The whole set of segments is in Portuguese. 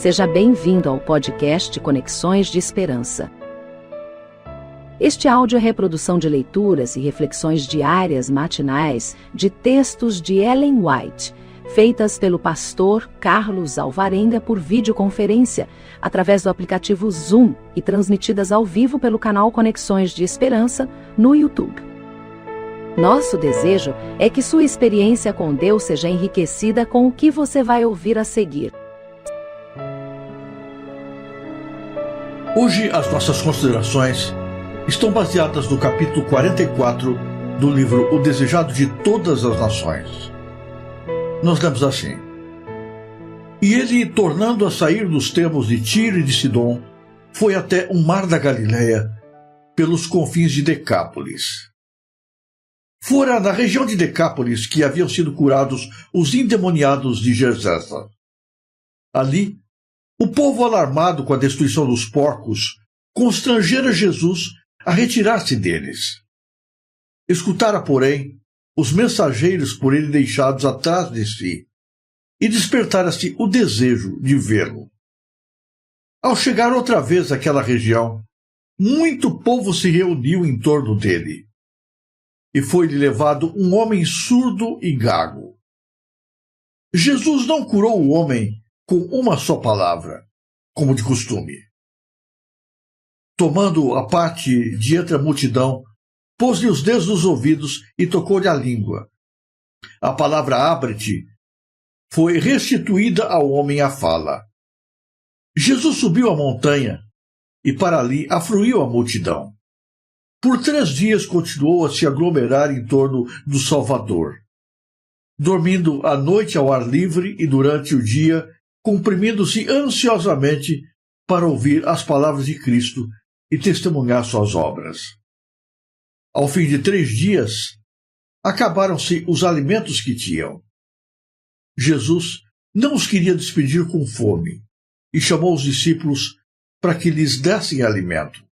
Seja bem-vindo ao podcast Conexões de Esperança. Este áudio é reprodução de leituras e reflexões diárias matinais de textos de Ellen White, feitas pelo pastor Carlos Alvarenga por videoconferência, através do aplicativo Zoom e transmitidas ao vivo pelo canal Conexões de Esperança no YouTube. Nosso desejo é que sua experiência com Deus seja enriquecida com o que você vai ouvir a seguir. Hoje as nossas considerações estão baseadas no capítulo 44 do livro O Desejado de Todas as Nações. Nós lemos assim: E ele, tornando a sair dos termos de Tiro e de Sidom, foi até o mar da Galileia, pelos confins de Decápolis. Fora na região de Decápolis que haviam sido curados os endemoniados de Gergesa. Ali, o povo, alarmado com a destruição dos porcos, constrangera Jesus a retirar-se deles. Escutara, porém, os mensageiros por ele deixados atrás de si, e despertara-se o desejo de vê-lo. Ao chegar outra vez àquela região, muito povo se reuniu em torno dele, e foi-lhe levado um homem surdo e gago. Jesus não curou o homem com uma só palavra, como de costume. Tomando a parte de entre a multidão, pôs-lhe os dedos nos ouvidos e tocou-lhe a língua. A palavra abre-te foi restituída ao homem à fala. Jesus subiu a montanha e para ali afluiu a multidão. Por 3 dias continuou a se aglomerar em torno do Salvador, dormindo à noite ao ar livre e durante o dia comprimindo-se ansiosamente para ouvir as palavras de Cristo e testemunhar suas obras. Ao fim de 3 dias, acabaram-se os alimentos que tinham. Jesus não os queria despedir com fome e chamou os discípulos para que lhes dessem alimento.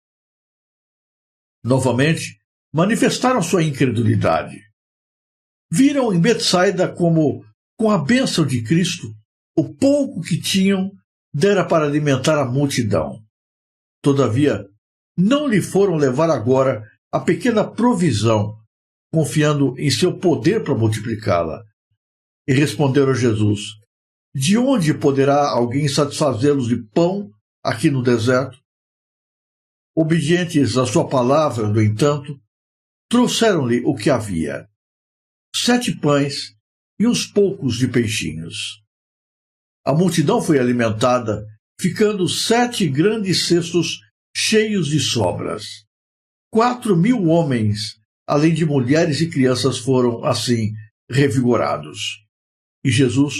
Novamente, manifestaram sua incredulidade. Viram em Betsaida como, com a bênção de Cristo, o pouco que tinham dera para alimentar a multidão. Todavia, não lhe foram levar agora a pequena provisão, confiando em seu poder para multiplicá-la. E responderam a Jesus: De onde poderá alguém satisfazê-los de pão aqui no deserto? Obedientes à sua palavra, no entanto, trouxeram-lhe o que havia: 7 pães e uns poucos de peixinhos. A multidão foi alimentada, ficando 7 grandes cestos cheios de sobras. 4.000 homens, além de mulheres e crianças, foram, assim, revigorados. E Jesus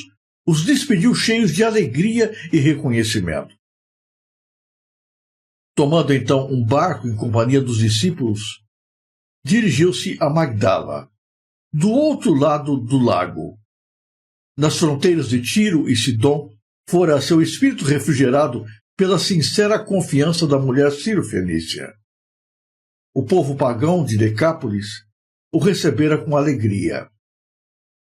os despediu cheios de alegria e reconhecimento. Tomando então um barco em companhia dos discípulos, dirigiu-se a Magdala, do outro lado do lago. Nas fronteiras de Tiro e Sidom, fora seu espírito refrigerado pela sincera confiança da mulher Ciro-fenícia. O povo pagão de Decápolis o recebera com alegria.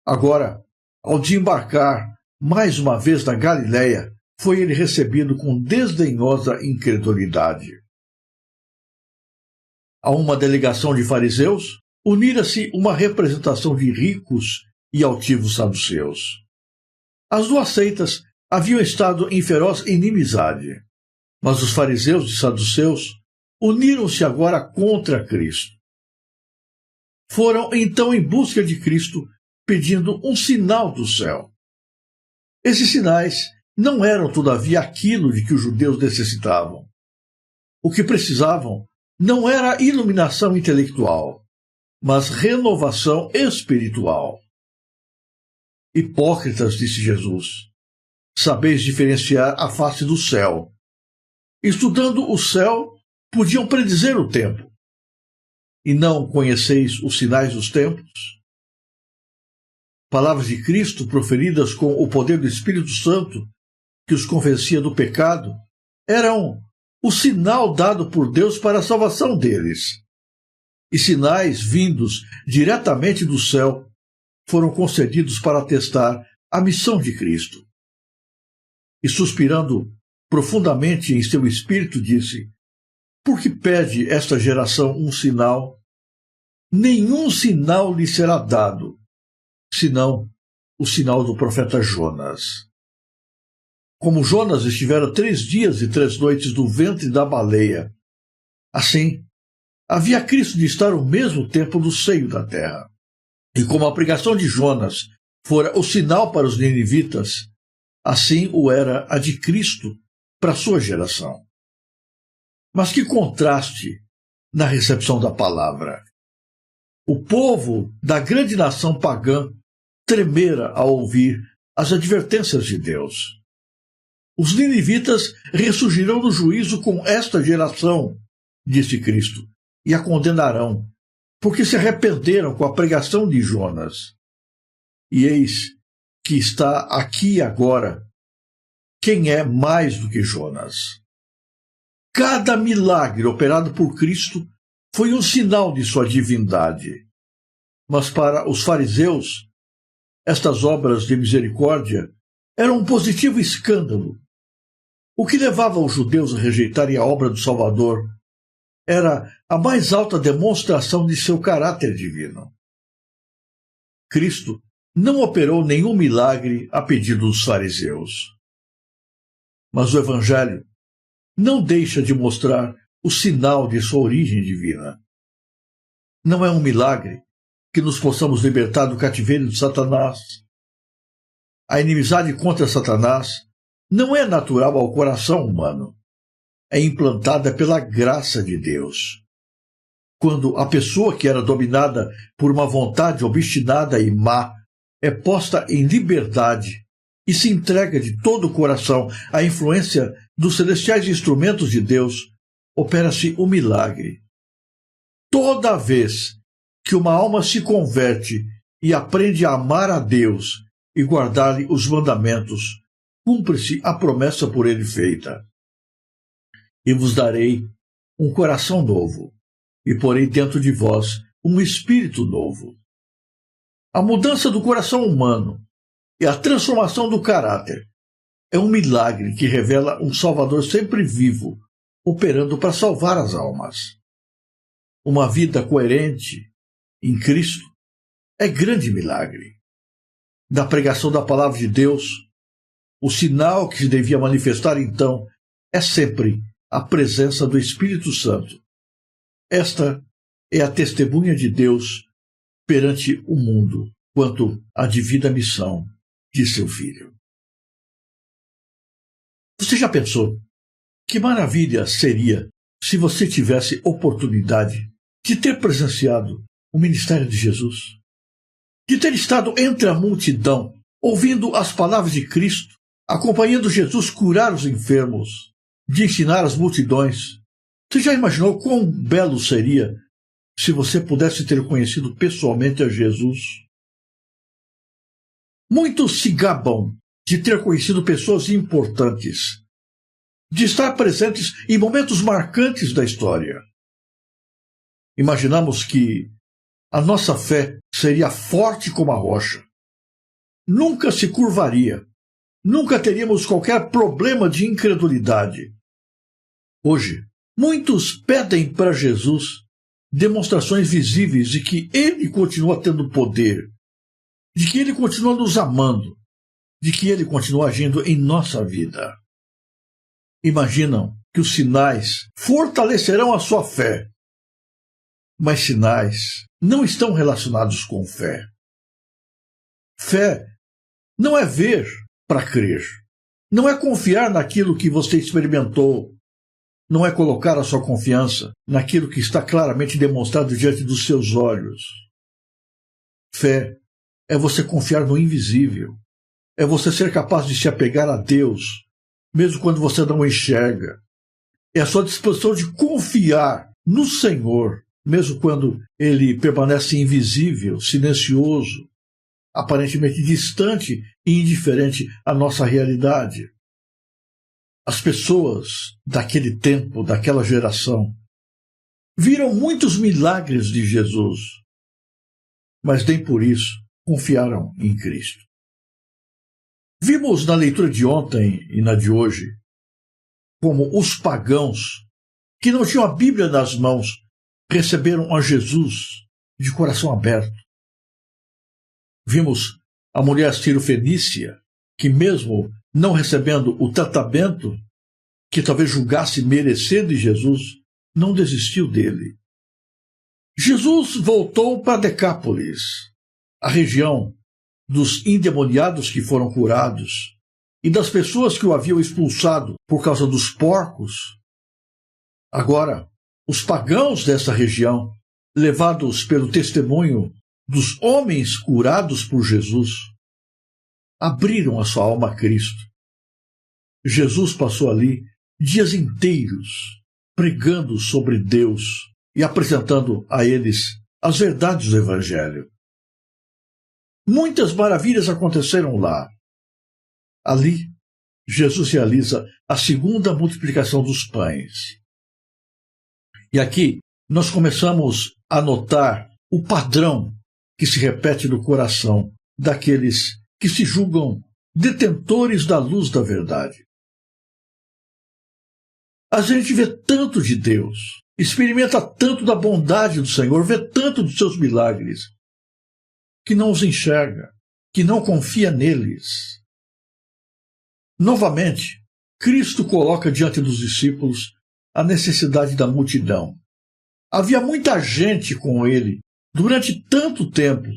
Agora, ao desembarcar mais uma vez na Galileia, foi ele recebido com desdenhosa incredulidade. A uma delegação de fariseus, unira-se uma representação de ricos e altivos saduceus. As 2 seitas haviam estado em feroz inimizade, mas os fariseus e saduceus uniram-se agora contra Cristo. Foram então em busca de Cristo, pedindo um sinal do céu. Esses sinais não eram, todavia, aquilo de que os judeus necessitavam. O que precisavam não era iluminação intelectual, mas renovação espiritual. Hipócritas, disse Jesus, sabeis diferenciar a face do céu. Estudando o céu, podiam predizer o tempo. E não conheceis os sinais dos tempos? Palavras de Cristo proferidas com o poder do Espírito Santo, que os convencia do pecado, eram o sinal dado por Deus para a salvação deles. E sinais vindos diretamente do céu foram concedidos para atestar a missão de Cristo. e suspirando profundamente em seu espírito, disse: Por que pede esta geração um sinal? Nenhum sinal lhe será dado, senão o sinal do profeta Jonas. Como Jonas estivera 3 dias e 3 noites no ventre da baleia, assim havia Cristo de estar o mesmo tempo no seio da terra. E como a pregação de Jonas fora o sinal para os ninivitas, assim o era a de Cristo para a sua geração. Mas que contraste na recepção da palavra! O povo da grande nação pagã tremera ao ouvir as advertências de Deus. Os ninivitas ressurgirão no juízo com esta geração, disse Cristo, e a condenarão, porque se arrependeram com a pregação de Jonas. E eis que está aqui agora quem é mais do que Jonas. Cada milagre operado por Cristo foi um sinal de sua divindade. Mas para os fariseus, estas obras de misericórdia eram um positivo escândalo. O que levava os judeus a rejeitarem a obra do Salvador era a mais alta demonstração de seu caráter divino. Cristo não operou nenhum milagre a pedido dos fariseus. Mas o Evangelho não deixa de mostrar o sinal de sua origem divina. Não é um milagre que nos possamos libertar do cativeiro de Satanás. A inimizade contra Satanás não é natural ao coração humano. É implantada pela graça de Deus. Quando a pessoa que era dominada por uma vontade obstinada e má é posta em liberdade e se entrega de todo o coração à influência dos celestiais instrumentos de Deus, opera-se o milagre. Toda vez que uma alma se converte e aprende a amar a Deus e guardar-lhe os mandamentos, cumpre-se a promessa por ele feita. E vos darei um coração novo, e porei dentro de vós um espírito novo. A mudança do coração humano e a transformação do caráter é um milagre que revela um Salvador sempre vivo, operando para salvar as almas. Uma vida coerente em Cristo é grande milagre. Da pregação da palavra de Deus, o sinal que se devia manifestar então é sempre a presença do Espírito Santo. Esta é a testemunha de Deus perante o mundo quanto à divina missão de seu Filho. Você já pensou que maravilha seria se você tivesse oportunidade de ter presenciado o ministério de Jesus? De ter estado entre a multidão, ouvindo as palavras de Cristo, acompanhando Jesus curar os enfermos, de ensinar as multidões. Você já imaginou quão belo seria se você pudesse ter conhecido pessoalmente a Jesus? Muitos se gabam de ter conhecido pessoas importantes, de estar presentes em momentos marcantes da história. Imaginamos que a nossa fé seria forte como a rocha. Nunca se curvaria. Nunca teríamos qualquer problema de incredulidade. Hoje, muitos pedem para Jesus demonstrações visíveis de que Ele continua tendo poder, de que Ele continua nos amando, de que Ele continua agindo em nossa vida. Imaginam que os sinais fortalecerão a sua fé, mas sinais não estão relacionados com fé. Fé não é ver para crer. Não é confiar naquilo que você experimentou. Não é colocar a sua confiança naquilo que está claramente demonstrado diante dos seus olhos. Fé é você confiar no invisível. É você ser capaz de se apegar a Deus, mesmo quando você não o enxerga. É a sua disposição de confiar no Senhor, mesmo quando Ele permanece invisível, silencioso, aparentemente distante e indiferente à nossa realidade. As pessoas daquele tempo, daquela geração, viram muitos milagres de Jesus, mas nem por isso confiaram em Cristo. Vimos na leitura de ontem e na de hoje como os pagãos, que não tinham a Bíblia nas mãos, receberam a Jesus de coração aberto. Vimos a mulher Ciro-fenícia, que mesmo não recebendo o tratamento que talvez julgasse merecer de Jesus, não desistiu dele. Jesus voltou para Decápolis, a região dos endemoniados que foram curados e das pessoas que o haviam expulsado por causa dos porcos. Agora, os pagãos dessa região, levados pelo testemunho dos homens curados por Jesus, abriram a sua alma a Cristo. Jesus passou ali dias inteiros pregando sobre Deus e apresentando a eles as verdades do Evangelho. Muitas maravilhas aconteceram lá. Ali, Jesus realiza a segunda multiplicação dos pães. E aqui nós começamos a notar o padrão que se repete no coração daqueles que se julgam detentores da luz da verdade. A gente vê tanto de Deus, experimenta tanto da bondade do Senhor, vê tanto dos seus milagres, que não os enxerga, que não confia neles. Novamente, Cristo coloca diante dos discípulos a necessidade da multidão. Havia muita gente com ele durante tanto tempo,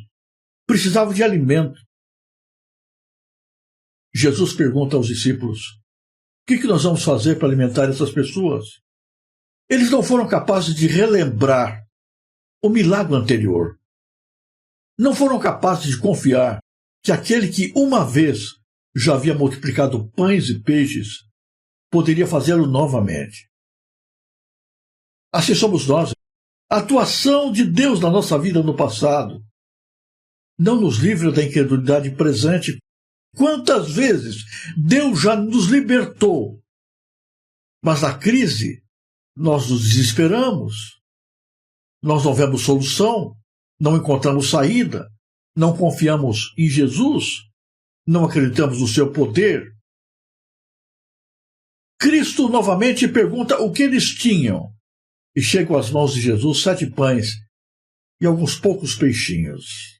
precisava de alimento. Jesus pergunta aos discípulos: o que nós vamos fazer para alimentar essas pessoas? Eles não foram capazes de relembrar o milagre anterior. Não foram capazes de confiar que aquele que uma vez já havia multiplicado pães e peixes poderia fazê-lo novamente. Assim somos nós. A atuação de Deus na nossa vida no passado não nos livra da incredulidade presente. Quantas vezes Deus já nos libertou, mas na crise nós nos desesperamos, nós não vemos solução, não encontramos saída, não confiamos em Jesus, não acreditamos no seu poder. Cristo novamente pergunta o que eles tinham e chegam às mãos de Jesus 7 pães e alguns poucos peixinhos.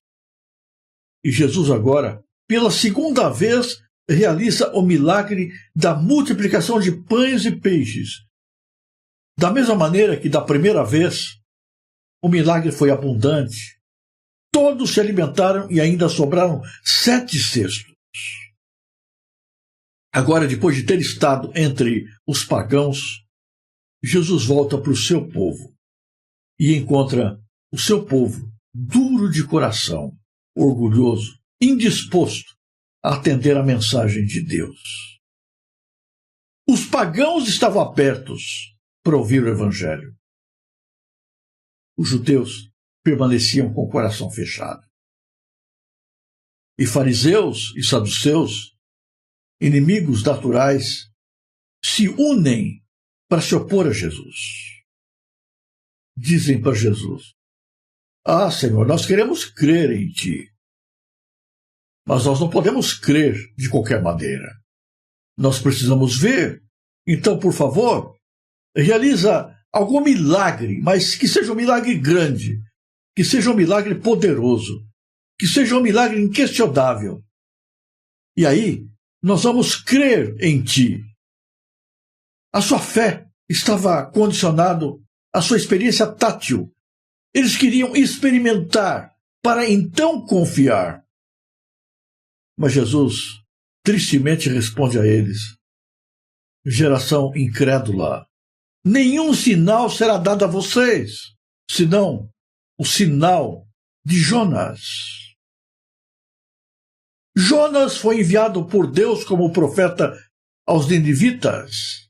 E Jesus agora, pela segunda vez, realiza o milagre da multiplicação de pães e peixes. Da mesma maneira que da primeira vez, o milagre foi abundante. Todos se alimentaram e ainda sobraram 7 cestos. Agora, depois de ter estado entre os pagãos, Jesus volta para o seu povo e encontra o seu povo duro de coração, orgulhoso, indisposto a atender a mensagem de Deus. Os pagãos estavam abertos para ouvir o Evangelho. Os judeus permaneciam com o coração fechado. E fariseus e saduceus, inimigos naturais, se unem para se opor a Jesus. Dizem para Jesus: ah, Senhor, nós queremos crer em Ti, mas nós não podemos crer de qualquer maneira. Nós precisamos ver. Então, por favor, realiza algum milagre, mas que seja um milagre grande, que seja um milagre poderoso, que seja um milagre inquestionável. E aí, nós vamos crer em Ti. A sua fé estava condicionada à sua experiência tátil. Eles queriam experimentar para então confiar. Mas Jesus tristemente responde a eles: geração incrédula, nenhum sinal será dado a vocês, senão o sinal de Jonas. Jonas foi enviado por Deus como profeta aos ninivitas.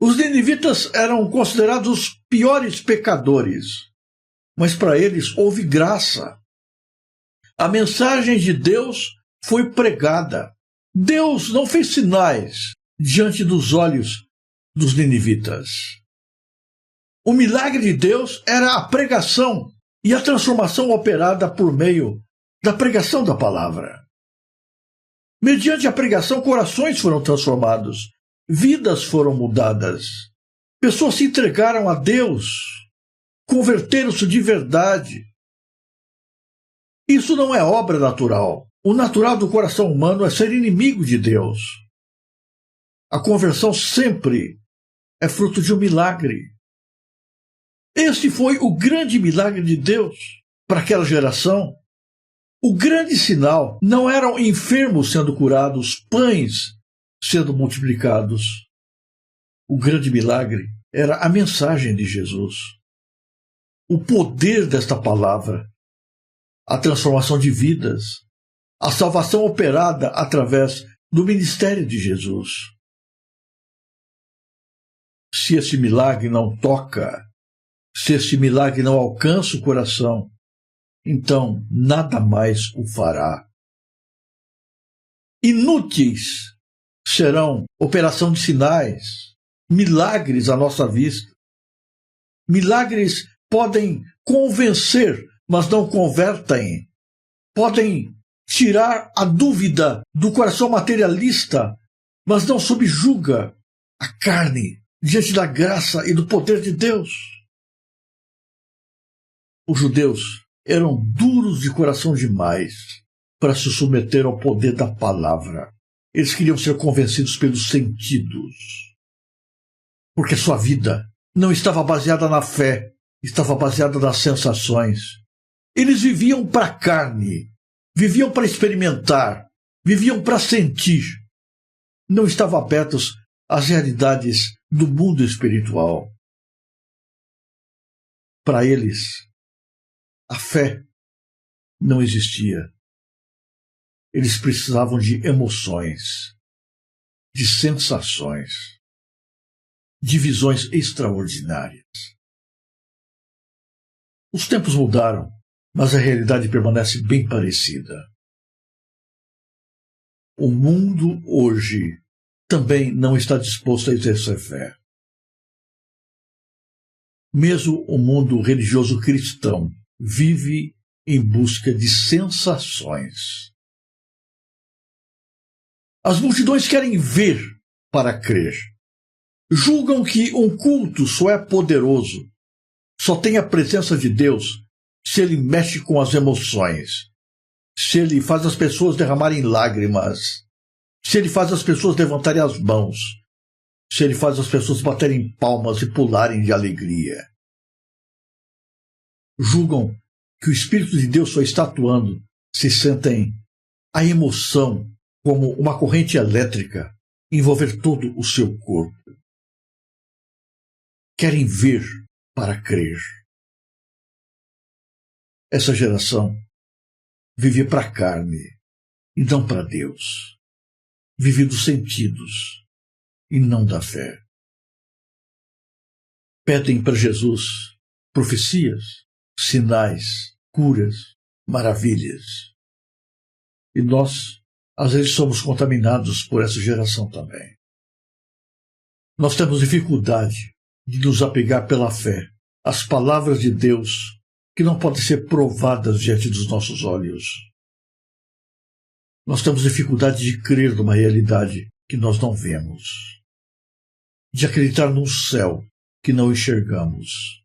Os ninivitas eram considerados os piores pecadores, mas para eles houve graça. A mensagem de Deus foi pregada. Deus não fez sinais diante dos olhos dos ninivitas. O milagre de Deus era a pregação e a transformação operada por meio da pregação da palavra. Mediante a pregação, corações foram transformados, vidas foram mudadas, pessoas se entregaram a Deus, converteram-se de verdade. Isso não é obra natural. O natural do coração humano é ser inimigo de Deus. A conversão sempre é fruto de um milagre. Esse foi o grande milagre de Deus para aquela geração. O grande sinal não eram enfermos sendo curados, pães sendo multiplicados. O grande milagre era a mensagem de Jesus. O poder desta palavra, a transformação de vidas, a salvação operada através do ministério de Jesus. Se esse milagre não toca, se esse milagre não alcança o coração, então nada mais o fará. Inúteis serão operação de sinais, milagres à nossa vista. Milagres podem convencer, mas não convertem. Podem tirar a dúvida do coração materialista, mas não subjuga a carne diante da graça e do poder de Deus. Os judeus eram duros de coração demais para se submeter ao poder da palavra. Eles queriam ser convencidos pelos sentidos, porque sua vida não estava baseada na fé, estava baseada nas sensações. Eles viviam para a carne, viviam para experimentar, viviam para sentir. Não estavam abertos às realidades do mundo espiritual. Para eles, a fé não existia. Eles precisavam de emoções, de sensações, de visões extraordinárias. Os tempos mudaram, mas a realidade permanece bem parecida. O mundo hoje também não está disposto a exercer fé. Mesmo o mundo religioso cristão vive em busca de sensações. As multidões querem ver para crer. Julgam que um culto só é poderoso, só tem a presença de Deus se ele mexe com as emoções, se ele faz as pessoas derramarem lágrimas, se ele faz as pessoas levantarem as mãos, se ele faz as pessoas baterem palmas e pularem de alegria. Julgam que o Espírito de Deus só está atuando se sentem a emoção como uma corrente elétrica envolver todo o seu corpo. Querem ver para crer. Essa geração vive para a carne e não para Deus. Vive dos sentidos e não da fé. Pedem para Jesus profecias, sinais, curas, maravilhas. E nós, às vezes, somos contaminados por essa geração também. Nós temos dificuldade de nos apegar pela fé às palavras de Deus que não podem ser provadas diante dos nossos olhos. Nós temos dificuldade de crer numa realidade que nós não vemos, de acreditar num céu que não enxergamos,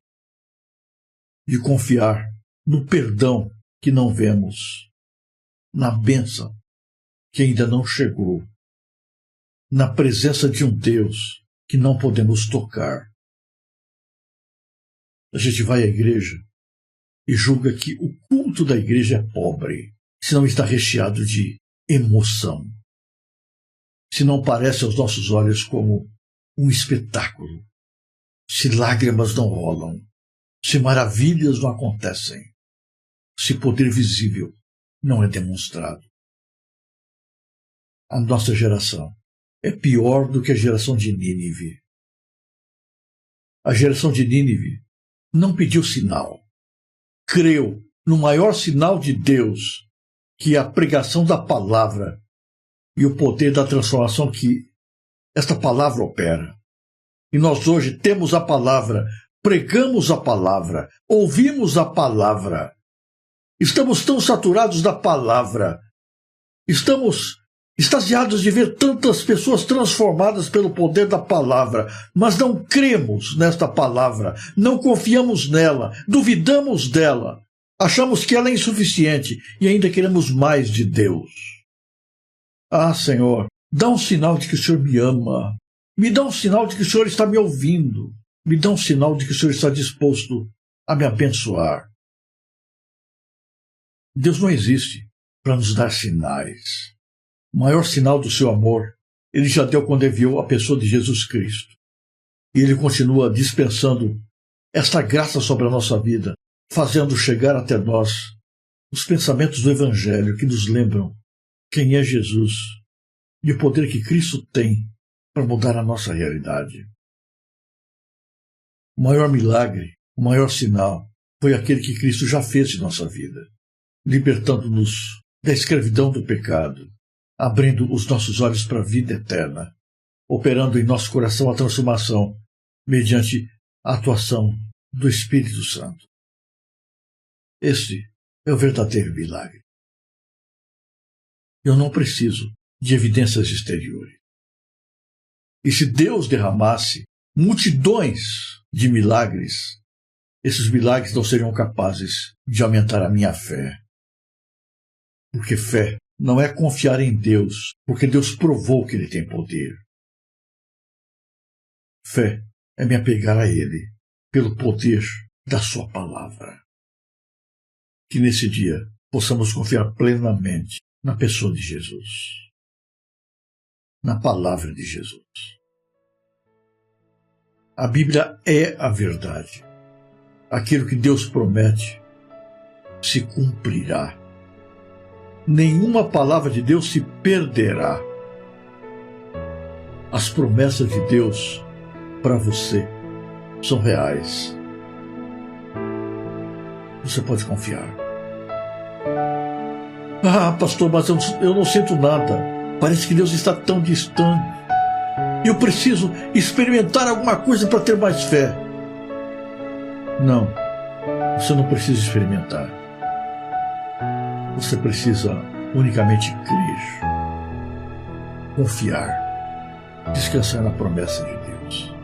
de confiar no perdão que não vemos, na bênção que ainda não chegou, na presença de um Deus que não podemos tocar. A gente vai à igreja e julga que o culto da igreja é pobre, se não está recheado de emoção, se não parece aos nossos olhos como um espetáculo, se lágrimas não rolam, se maravilhas não acontecem, se poder visível não é demonstrado. A nossa geração é pior do que a geração de Nínive. A geração de Nínive não pediu sinal. Creu no maior sinal de Deus, que é a pregação da palavra e o poder da transformação que esta palavra opera. E nós hoje temos a palavra, pregamos a palavra, ouvimos a palavra. Estamos tão saturados da palavra. Estamos extasiados de ver tantas pessoas transformadas pelo poder da palavra, mas não cremos nesta palavra, não confiamos nela, duvidamos dela, achamos que ela é insuficiente e ainda queremos mais de Deus. Ah, Senhor, dá um sinal de que o Senhor me ama, me dá um sinal de que o Senhor está me ouvindo, me dá um sinal de que o Senhor está disposto a me abençoar. Deus não existe para nos dar sinais. O maior sinal do seu amor, ele já deu quando enviou a pessoa de Jesus Cristo. E ele continua dispensando esta graça sobre a nossa vida, fazendo chegar até nós os pensamentos do Evangelho que nos lembram quem é Jesus e o poder que Cristo tem para mudar a nossa realidade. O maior milagre, o maior sinal, foi aquele que Cristo já fez em nossa vida, libertando-nos da escravidão do pecado, abrindo os nossos olhos para a vida eterna, operando em nosso coração a transformação mediante a atuação do Espírito Santo. Este é o verdadeiro milagre. Eu não preciso de evidências exteriores. E se Deus derramasse multidões de milagres, esses milagres não seriam capazes de aumentar a minha fé. Porque fé não é confiar em Deus, porque Deus provou que Ele tem poder. Fé é me apegar a Ele, pelo poder da Sua palavra. Que nesse dia possamos confiar plenamente na pessoa de Jesus, na palavra de Jesus. A Bíblia é a verdade. Aquilo que Deus promete se cumprirá. Nenhuma palavra de Deus se perderá. As promessas de Deus para você são reais. Você pode confiar. Ah, pastor, mas eu não sinto nada. Parece que Deus está tão distante. Eu preciso experimentar alguma coisa para ter mais fé. Não, você não precisa experimentar. Você precisa unicamente crer, confiar, descansar na promessa de Deus.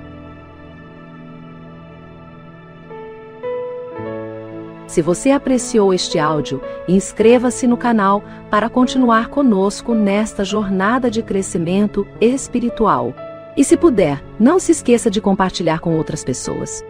Se você apreciou este áudio, inscreva-se no canal para continuar conosco nesta jornada de crescimento espiritual. E se puder, não se esqueça de compartilhar com outras pessoas.